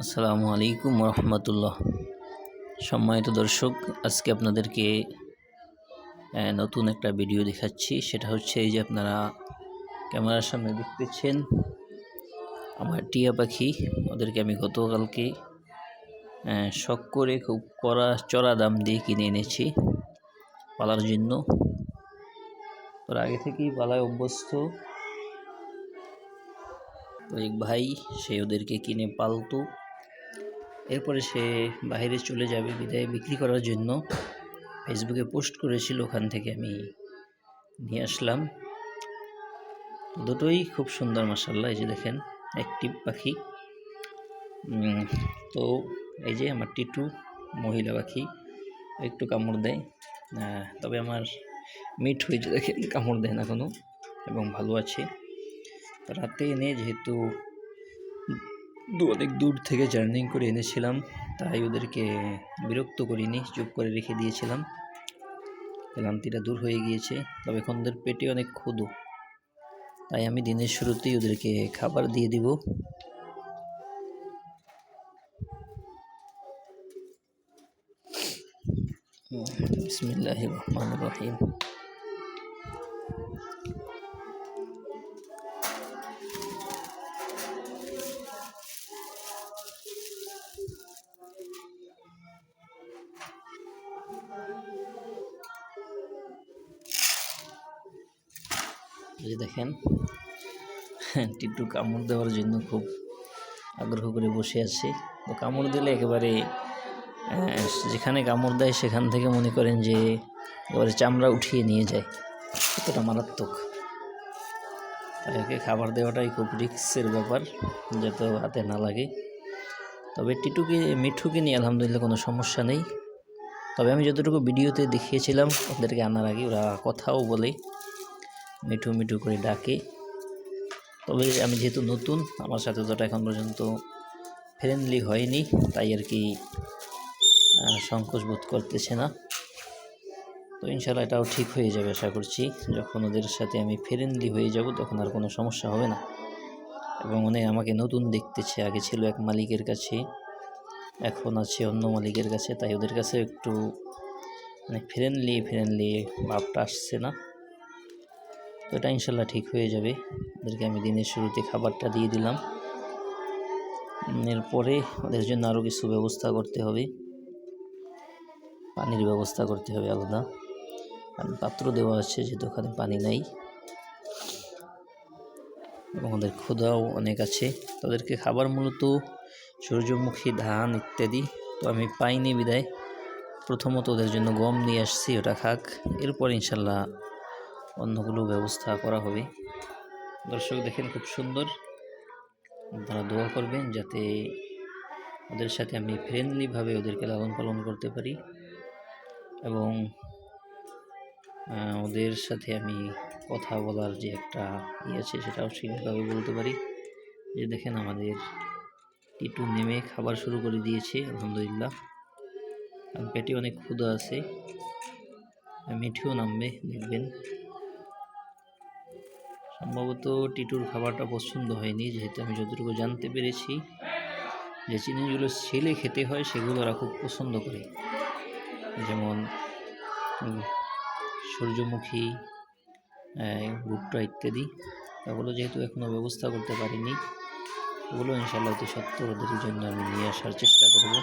আসসালামু আলাইকুম রহমতুল্লাহ। সম্মানিত দর্শক, আজকে আপনাদেরকে নতুন একটা ভিডিও দেখাচ্ছি। সেটা হচ্ছে এই যে আপনারা ক্যামেরার সামনে দেখতেছেন আমার টিয়া পাখি। ওদেরকে আমি গতকালকে শখ করে খুব চড়া দাম দিয়ে কিনে এনেছি পালার জন্য। ওরা আগে থেকেই পালায় অভ্যস্ত। তো এক ভাই সে ওদেরকে কিনে পালতো, এরপরে সে বাইরে চলে যাবে বিদায় বিক্রি করার জন্য ফেসবুকে পোস্ট করেছিল, ওখান থেকে আমি নিয়ে আসলাম। দুটোই খুব সুন্দর মাশাআল্লাহ। এই যে দেখেন, অ্যাক্টিভ পাখি। তো এই যে আমার টিটু মহিলা পাখি, একটু কামড় দেয়, তবে আমার মিট হয়েছে দেখেন, কামড় দেয় না কোনো এবং ভালো আছে। রাতে এনে যেহেতু অনেক দূর থেকে জার্নি করে এনেছিলাম, তাই ওদেরকে বিরক্ত করিনি, চুপ করে রেখে দিয়েছিলাম। ক্লান্তিটা দূর হয়ে গিয়েছে। তবে এখন ওদের পেটে অনেক ক্ষুধা, তাই আমি দিনের শুরুতেই ওদেরকে খাবার দিয়ে দিব। বিসমিল্লাহির রহমানির রহিম। এই যে দেখেন, টিটু কামড় দেওয়ার জন্য খুব আগ্রহ করে বসে আছে। তো কামড় দিলে একেবারে যেখানে কামড় দেয় সেখান থেকে মনে করেন যে একেবারে চামড়া উঠিয়ে নিয়ে যায়, কতটা মারাত্মক। তাই ওকে খাবার দেওয়াটাই খুব রিস্কের ব্যাপার, যাতে হাতে না লাগে। তবে মিঠুকে নিয়ে আলহামদুলিল্লাহ কোনো সমস্যা নেই। তবে আমি যতটুকু ভিডিওতে দেখিয়েছিলাম, ওদেরকে আনার আগে ওরা কথাও বলে, মিঠু মিঠু করে ডাকে। তবে আমি যেহেতু নতুন, আমার সাথে তোটা এখন পর্যন্ত ফ্রেন্ডলি হয়নি, তাই আর কি সংকোচ বোধ করতেছে না। তো ইনশাল্লাহ এটাও ঠিক হয়ে যাবে আশা করছি। যখন ওদের সাথে আমি ফ্রেন্ডলি হয়ে যাব, তখন আর কোনো সমস্যা হবে না। এবং আমাকে নতুন দেখতেছে। আগে ছিল এক মালিকের কাছে, এখন আছে অন্য মালিকের কাছে, তাই ওদের কাছে একটু ফ্রেন্ডলি ভাবটা আসছে না। তো এটা ইনশাল্লাহ ঠিক হয়ে যাবে। ওদেরকে আমি দিনের শুরুতে খাবারটা দিয়ে দিলাম। এরপরে ওদের জন্য আরও কিছু ব্যবস্থা করতে হবে, পানির ব্যবস্থা করতে হবে আলাদা। পাত্র দেওয়া আছে, যেহেতু ওখানে পানি নাই এবং ওদের ক্ষুধাও অনেক আছে। তাদেরকে খাবার মূলত সূর্যমুখী, ধান ইত্যাদি। তো আমি পাইনি বিদায় প্রথমত ওদের জন্য গম নিয়ে আসছি, ওটা খাক। এরপর ইনশাল্লাহ অন্যগুলো ব্যবস্থা করা হবে। দর্শক দেখেন, খুব সুন্দর। আপনারা দোয়া করবেন যাতে ওদের সাথে আমি ফ্রেন্ডলিভাবে ওদেরকে লালন পালন করতে পারি এবং ওদের সাথে আমি কথা বলার যে একটা আছে, সেটাও ঠিকভাবে বলতে পারি। যে দেখেন, আমাদের টিটু নেমে খাবার শুরু করে দিয়েছে আলহামদুলিল্লাহ। কারণ পেটে অনেক ক্ষুধা আছে। মিঠিও নামবে দেখবেন। সম্ভবত টিটুর খাবারটা পছন্দ হয়নি, যেহেতু আমি যতটুকু জানতে পেরেছি যে জিনিসগুলো ছেলে খেতে হয় সেগুলো ওরা খুব পছন্দ করে, যেমন সূর্যমুখী, ভুট্টা ইত্যাদি। ওগুলো যেহেতু এখনও ব্যবস্থা করতে পারিনি, ওগুলো ইনশাআল্লাহ অতি সত্ত্বর ওদের জন্য আমি নিয়ে আসার চেষ্টা করব।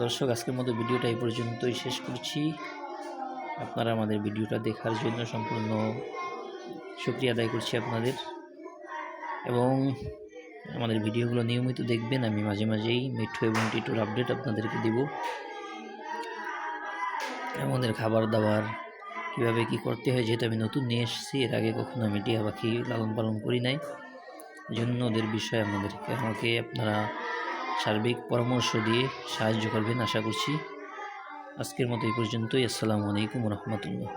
দর্শক, আজকের মতো ভিডিওটা এই পর্যন্তই শেষ করছি। আপনারা আমাদের ভিডিওটা দেখার জন্য সম্পূর্ণ শুকরিয়া আদায় করছি আপনাদের, এবং আমাদের ভিডিওগুলো নিয়মিত দেখবেন। আমি মাঝে মাঝেই মিঠু এবং টিটুর আপডেট আপনাদেরকে দিব। আমাদের খাবার দাবার কীভাবে কী করতে হয়, যেহেতু আমি নতুন নিয়ে এসেছি, এর আগে কখনো আমি টিয়া পাখি লালন পালন করি নাই, এই জন্য ওদের বিষয়ে আমাকে আপনারা সার্বিক পরামর্শ দিয়ে সাহায্য করবেন আশা করছি। আজকের মতো এই পর্যন্তই। আসসালামু আলাইকুম রহমতুল্লাহ।